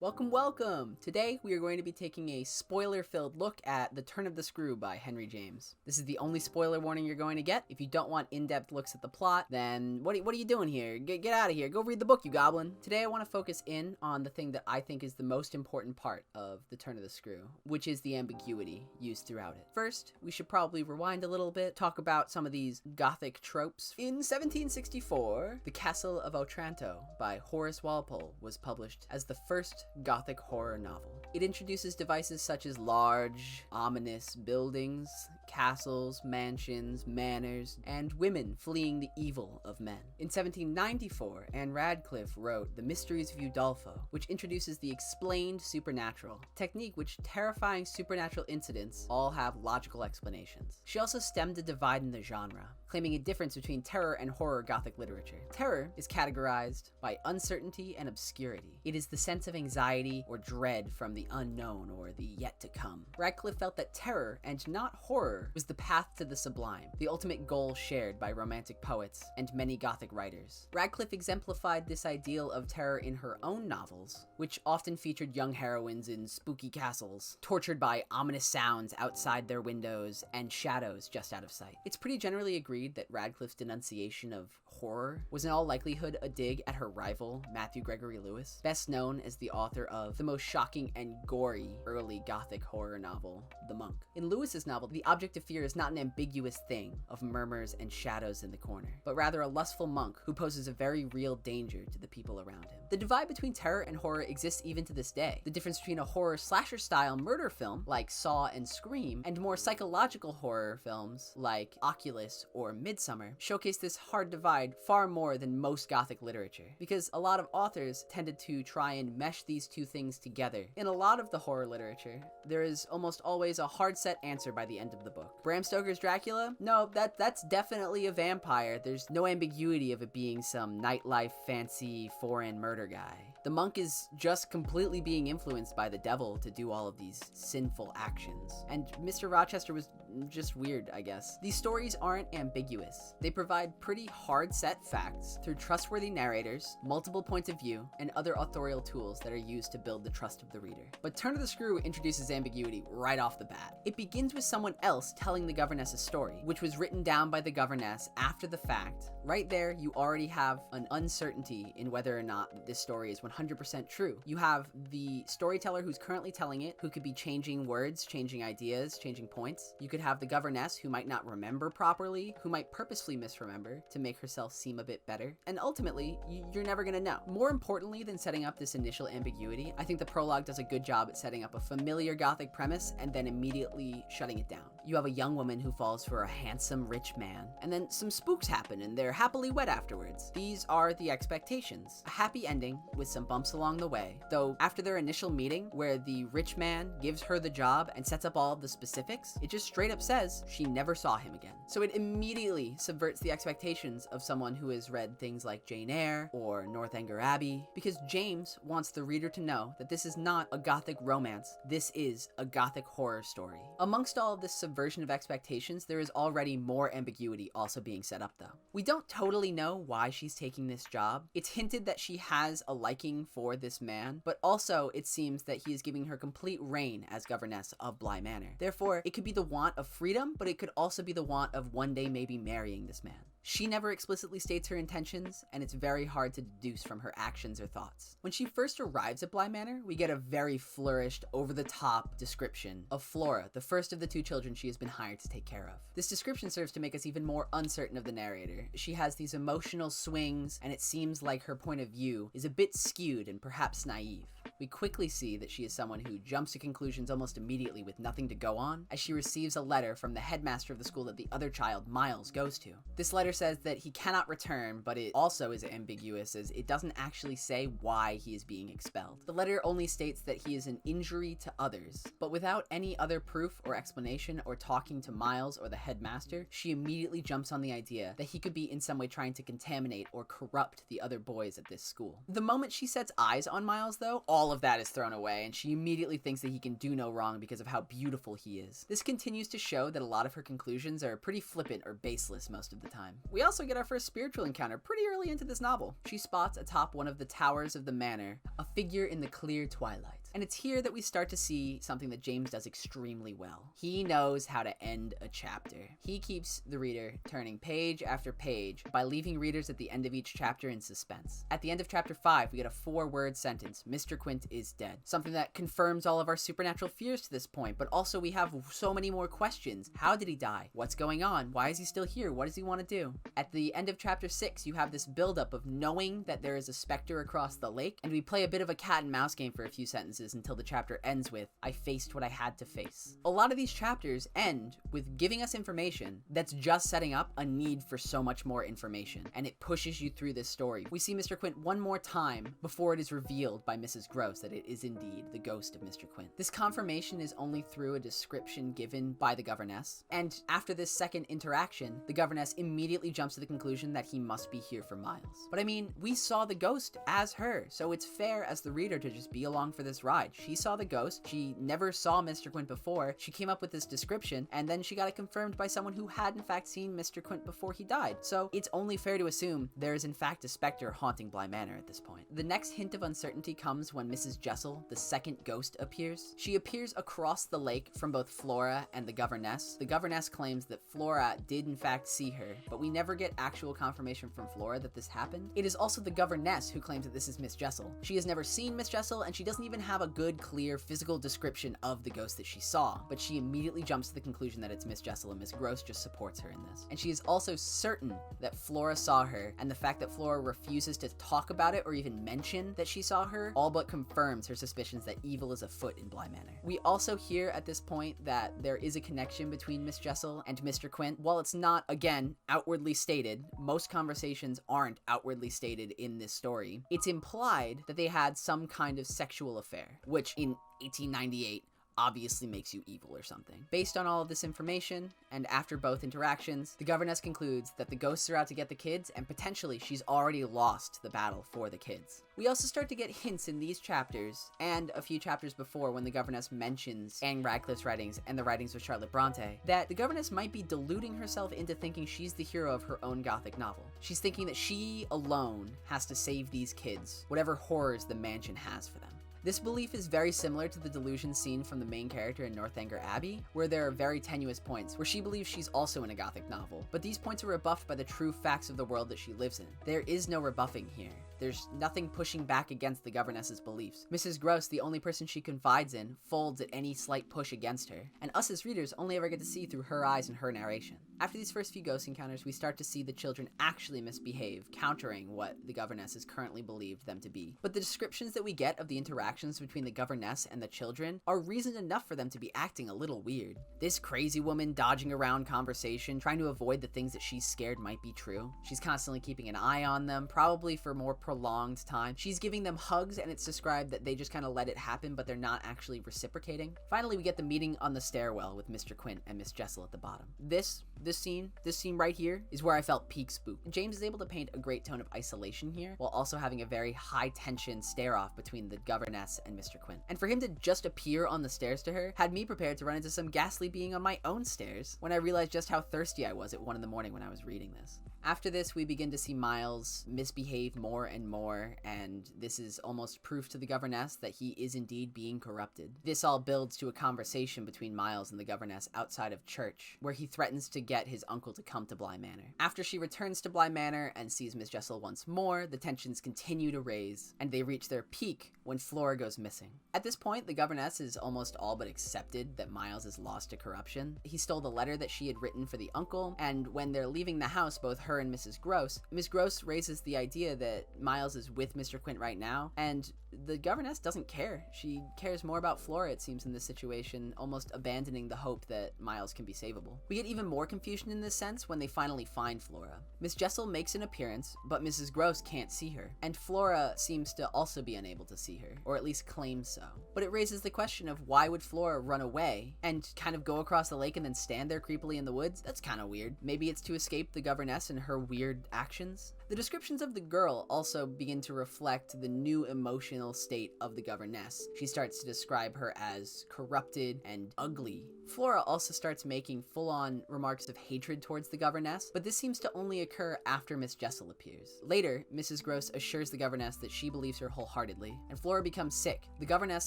Welcome, welcome! Today we are going to be taking a spoiler-filled look at The Turn of the Screw by Henry James. This is the only spoiler warning you're going to get. If you don't want in-depth looks at the plot, then what are you doing here? Get out of here. Go read the book, you goblin. Today I want to focus in on the thing that I think is the most important part of The Turn of the Screw, which is the ambiguity used throughout it. First, we should probably rewind a little bit, talk about some of these Gothic tropes. In 1764, The Castle of Otranto by Horace Walpole was published as the first Gothic horror novel. It introduces devices such as large, ominous buildings, castles, mansions, manors, and women fleeing the evil of men. In 1794, Anne Radcliffe wrote The Mysteries of Udolpho, which introduces the explained supernatural, technique which terrifying supernatural incidents all have logical explanations. She also stemmed a divide in the genre, claiming a difference between terror and horror Gothic literature. Terror is categorized by uncertainty and obscurity. It is the sense of anxiety or dread from the unknown or the yet to come. Radcliffe felt that terror, and not horror, was the path to the sublime, the ultimate goal shared by romantic poets and many Gothic writers. Radcliffe exemplified this ideal of terror in her own novels, which often featured young heroines in spooky castles, tortured by ominous sounds outside their windows and shadows just out of sight. It's pretty generally agreed that Radcliffe's denunciation of horror was in all likelihood a dig at her rival, Matthew Gregory Lewis, best known as the author of the most shocking and gory early Gothic horror novel, The Monk. In Lewis's novel, the object of fear is not an ambiguous thing of murmurs and shadows in the corner, but rather a lustful monk who poses a very real danger to the people around him. The divide between terror and horror exists even to this day. The difference between a horror slasher-style murder film like Saw and Scream and more psychological horror films like Oculus or Midsummer showcase this hard divide far more than most Gothic literature, because a lot of authors tended to try and mesh these two things together. In a lot of the horror literature, there is almost always a hard set answer by the end of the book. Bram Stoker's Dracula? No, that's definitely a vampire. There's no ambiguity of it being some nightlife fancy foreign murder guy. The monk is just completely being influenced by the devil to do all of these sinful actions. And Mr. Rochester was just weird, I guess. These stories aren't ambiguous. They provide pretty hard set facts through trustworthy narrators, multiple points of view, and other authorial tools that are used to build the trust of the reader. But Turn of the Screw introduces ambiguity right off the bat. It begins with someone else telling the governess's story, which was written down by the governess after the fact. Right there, you already have an uncertainty in whether or not this story is 100% true. You have the storyteller who's currently telling it, who could be changing words, changing ideas, changing points. You could have the governess who might not remember properly, who might purposefully misremember to make herself seem a bit better. And ultimately, you're never gonna know. More importantly than setting up this initial ambiguity, I think the prologue does a good job at setting up a familiar Gothic premise and then immediately shutting it down. You have a young woman who falls for a handsome rich man, and then some spooks happen and they're happily wed afterwards. These are the expectations. A happy ending with some bumps along the way, though after their initial meeting where the rich man gives her the job and sets up all of the specifics, it just straight up says she never saw him again. So it immediately subverts the expectations of someone who has read things like Jane Eyre or Northanger Abbey, because James wants the reader to know that this is not a Gothic romance, this is a Gothic horror story. Amongst all of this subversion of expectations, there is already more ambiguity also being set up though. We don't totally know why she's taking this job. It's hinted that she has a liking for this man, but also it seems that he is giving her complete reign as governess of Bly Manor. Therefore, it could be the want of freedom, but it could also be the want of one day maybe marrying this man. She never explicitly states her intentions, and it's very hard to deduce from her actions or thoughts. When she first arrives at Bly Manor, we get a very flourished, over-the-top description of Flora, the first of the two children she has been hired to take care of. This description serves to make us even more uncertain of the narrator. She has these emotional swings, and it seems like her point of view is a bit skewed and perhaps naive. We quickly see that she is someone who jumps to conclusions almost immediately with nothing to go on, as she receives a letter from the headmaster of the school that the other child, Miles, goes to. This letter says that he cannot return, but it also is ambiguous as it doesn't actually say why he is being expelled. The letter only states that he is an injury to others, but without any other proof or explanation or talking to Miles or the headmaster, she immediately jumps on the idea that he could be in some way trying to contaminate or corrupt the other boys at this school. The moment she sets eyes on Miles though, all all of that is thrown away, and she immediately thinks that he can do no wrong because of how beautiful he is. This continues to show that a lot of her conclusions are pretty flippant or baseless most of the time. We also get our first spiritual encounter pretty early into this novel. She spots atop one of the towers of the manor a figure in the clear twilight. And it's here that we start to see something that James does extremely well. He knows how to end a chapter. He keeps the reader turning page after page by leaving readers at the end of each chapter in suspense. At the end of chapter 5, we get a 4-word sentence: Mr. Quint is dead. Something that confirms all of our supernatural fears to this point, but also we have so many more questions. How did he die? What's going on? Why is he still here? What does he want to do? At the end of chapter 6, you have this buildup of knowing that there is a specter across the lake, and we play a bit of a cat and mouse game for a few sentences until the chapter ends with, I faced what I had to face. A lot of these chapters end with giving us information that's just setting up a need for so much more information, and it pushes you through this story. We see Mr. Quint one more time before it is revealed by Mrs. Gross that it is indeed the ghost of Mr. Quint. This confirmation is only through a description given by the governess, and after this second interaction, the governess immediately jumps to the conclusion that he must be here for Miles. But I mean, we saw the ghost as her, so it's fair as the reader to just be along for this ride. She saw the ghost, she never saw Mr. Quint before, she came up with this description, and then she got it confirmed by someone who had in fact seen Mr. Quint before he died. So it's only fair to assume there is in fact a specter haunting Bly Manor at this point. The next hint of uncertainty comes when Mrs. Jessel, the second ghost, appears. She appears across the lake from both Flora and the governess. The governess claims that Flora did in fact see her, but we never get actual confirmation from Flora that this happened. It is also the governess who claims that this is Miss Jessel. She has never seen Miss Jessel, and she doesn't even have a good, clear physical description of the ghost that she saw, but she immediately jumps to the conclusion that it's Miss Jessel, and Miss Gross just supports her in this. And she is also certain that Flora saw her, and the fact that Flora refuses to talk about it or even mention that she saw her all but confirms her suspicions that evil is afoot in Bly Manor. We also hear at this point that there is a connection between Miss Jessel and Mr. Quint. While it's not, again, outwardly stated, most conversations aren't outwardly stated in this story, it's implied that they had some kind of sexual affair, which in 1898 obviously makes you evil or something. Based on all of this information, and after both interactions, the governess concludes that the ghosts are out to get the kids, and potentially she's already lost the battle for the kids. We also start to get hints in these chapters, and a few chapters before when the governess mentions Anne Radcliffe's writings and the writings of Charlotte Bronte, that the governess might be deluding herself into thinking she's the hero of her own Gothic novel. She's thinking that she alone has to save these kids, whatever horrors the mansion has for them. This belief is very similar to the delusion seen from the main character in Northanger Abbey, where there are very tenuous points where she believes she's also in a Gothic novel, but these points are rebuffed by the true facts of the world that she lives in. There is no rebuffing here. There's nothing pushing back against the governess's beliefs. Mrs. Gross, the only person she confides in, folds at any slight push against her, and us as readers only ever get to see through her eyes and her narration. After these first few ghost encounters, we start to see the children actually misbehave, countering what the governess has currently believed them to be. But the descriptions that we get of the interactions between the governess and the children are reason enough for them to be acting a little weird. This crazy woman dodging around conversation, trying to avoid the things that she's scared might be true. She's constantly keeping an eye on them, probably for more prolonged time. She's giving them hugs, and it's described that they just kind of let it happen, but they're not actually reciprocating. Finally, we get the meeting on the stairwell with Mr. Quint and Miss Jessel at the bottom. This scene right here is where I felt peak spook. James is able to paint a great tone of isolation here, while also having a very high tension stare off between the governess and Mr. Quint. And for him to just appear on the stairs to her had me prepared to run into some ghastly being on my own stairs when I realized just how thirsty I was at 1 a.m. when I was reading this. After this, we begin to see Miles misbehave more and more, and this is almost proof to the governess that he is indeed being corrupted. This all builds to a conversation between Miles and the governess outside of church, where he threatens to get his uncle to come to Bly Manor. After she returns to Bly Manor and sees Miss Jessel once more, the tensions continue to raise, and they reach their peak when Flora goes missing. At this point, the governess is almost all but accepted that Miles is lost to corruption. He stole the letter that she had written for the uncle, and when they're leaving the house, both her and Mrs. Gross, Miss Gross raises the idea that Miles is with Mr. Quint right now, and the governess doesn't care. She cares more about Flora, it seems, in this situation, almost abandoning the hope that Miles can be savable. We get even more confusion in this sense when they finally find Flora. Miss Jessel makes an appearance, but Mrs. Gross can't see her, and Flora seems to also be unable to see her, or at least claims so. But it raises the question of why would Flora run away and kind of go across the lake and then stand there creepily in the woods? That's kind of weird. Maybe it's to escape the governess and her weird actions. The descriptions of the girl also begin to reflect the new emotional state of the governess. She starts to describe her as corrupted and ugly. Flora also starts making full-on remarks of hatred towards the governess, but this seems to only occur after Miss Jessel appears. Later, Mrs. Gross assures the governess that she believes her wholeheartedly, and Flora becomes sick. The governess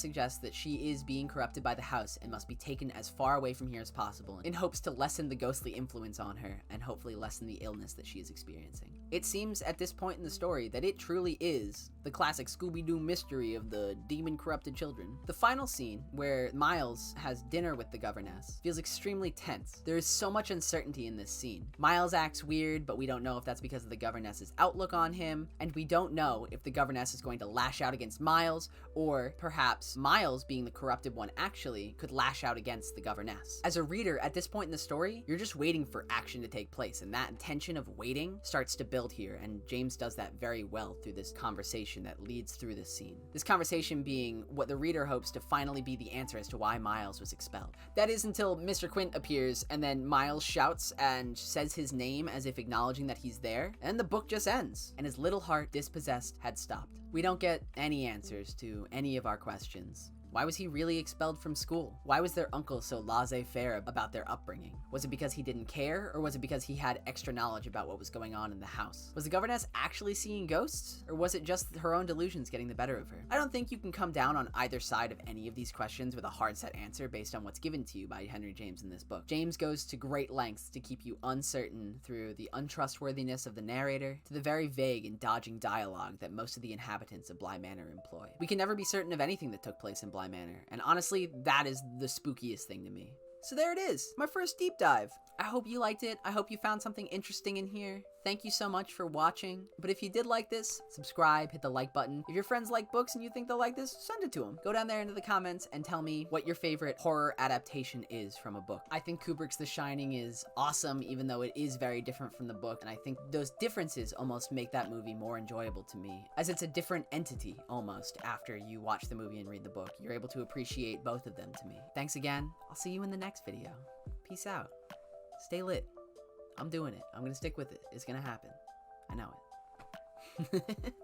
suggests that she is being corrupted by the house and must be taken as far away from here as possible, in hopes to lessen the ghostly influence on her and hopefully lessen the illness that she is experiencing. It seems at this point in the story that it truly is the classic Scooby-Doo mystery of the demon-corrupted children. The final scene, where Miles has dinner with the governess, feels extremely tense. There is so much uncertainty in this scene. Miles acts weird, but we don't know if that's because of the governess's outlook on him, and we don't know if the governess is going to lash out against Miles, or perhaps Miles, being the corrupted one actually, could lash out against the governess. As a reader, at this point in the story, you're just waiting for action to take place, and that tension of waiting starts to build here, and James does that very well through this conversation that leads through this scene. This conversation being what the reader hopes to finally be the answer as to why Miles was expelled. That is until Mr. Quint appears, and then Miles shouts and says his name as if acknowledging that he's there, and the book just ends, and his little heart, dispossessed, had stopped. We don't get any answers to any of our questions. Why was he really expelled from school? Why was their uncle so laissez-faire about their upbringing? Was it because he didn't care, or was it because he had extra knowledge about what was going on in the house? Was the governess actually seeing ghosts, or was it just her own delusions getting the better of her? I don't think you can come down on either side of any of these questions with a hard set answer based on what's given to you by Henry James in this book. James goes to great lengths to keep you uncertain through the untrustworthiness of the narrator to the very vague and dodging dialogue that most of the inhabitants of Bly Manor employ. We can never be certain of anything that took place in Bly Manor, and honestly, that is the spookiest thing to me. So there it is, my first deep dive. I hope you liked it. I hope you found something interesting in here. Thank you so much for watching. But if you did like this, subscribe, hit the like button. If your friends like books and you think they'll like this, send it to them. Go down there into the comments and tell me what your favorite horror adaptation is from a book. I think Kubrick's The Shining is awesome, even though it is very different from the book, and I think those differences almost make that movie more enjoyable to me, as it's a different entity almost after you watch the movie and read the book. You're able to appreciate both of them to me. Thanks again. I'll see you in the next video. Peace out. Stay lit. I'm doing it. I'm gonna stick with it. It's gonna happen. I know it.